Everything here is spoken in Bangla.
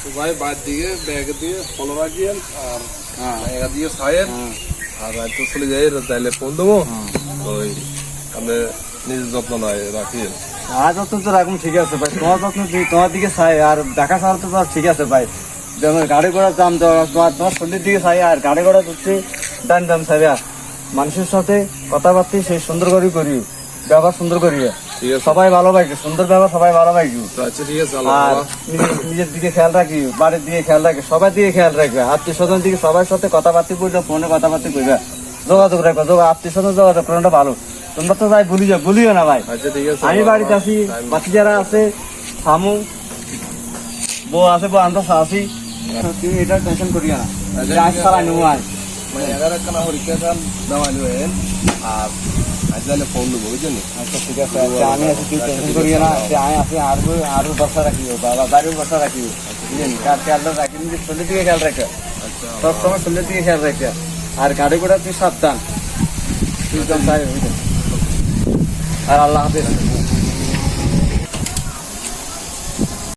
তো ভাই বাইর দিকে ব্যাগ দিয়ে ফলো রাখিয়েন আর জায়গা দিয়ে ছায়েন আর রাত তো চলে যাই তাইলে ফোন দেবো ওই আপনি নিজের যত্ন নয় রাখিয়েন। আর যত্ন তো রাখুন ঠিক আছে ভাই, তোমার যত্ন তোমার দিকে চাই আর দেখা শহর তো ঠিক আছে ভাই। যেমন গাড়ি ঘোড়ার দাম তোমার শরীরের দিকে চাই আর গাড়ি ঘোড়া হচ্ছে দাম দাম চাই আর মানুষের সাথে কথাবার্তা সেই সুন্দর করে করি, ব্যবহার সুন্দর করি, ঠিক আছে সবাই ভালো পাইছে, সুন্দর ব্যবহার সবাই ভালো পাইছি। আচ্ছা ঠিক আছে আর নিজের দিকে খেয়াল রাখি, বাড়ির দিকে খেয়াল রাখি, সবার দিকে খেয়াল রাখবে, আত্মীয় স্বজন দিকে সবার সাথে কথাবার্তা করবে, ফোনে কথাবার্তা করবে, যোগাযোগ রাখবে, আত্মীয় স্বজন যোগাযোগ করাটা ভালো। তোমরা তো ভাই ভুলিও না ভাই। আচ্ছা ঠিক আছে আমি বাড়িতে আছি, বাকি যারা আছে থামু, বউ আছে, বউ আনতে আসি, তুমি এটা টেনশন করিও না, আজ চালাই নেবো আজ। মানে 11 হরিকা খান দামাইল হয়েন আর আজ তাহলে ফোন দেবো বুঝছেন। আচ্ছা ঠিক আছে, আচ্ছা আমি আছি, তুই টেনশন করিও না, আমি আছি, আরো বর্ষা রাখিও, বাবা বাড়িও বর্ষা রাখিও, বুঝলেন, কার খেয়ালটা রাখি, নিজের শরীরের দিকে খেয়াল রাখে, সবসময় শরীরের দিকে খেয়াল রাখে, আর গাড়ি ঘোড়া তুই সাবধান, তুই আর আল্লাহ হাফেজ।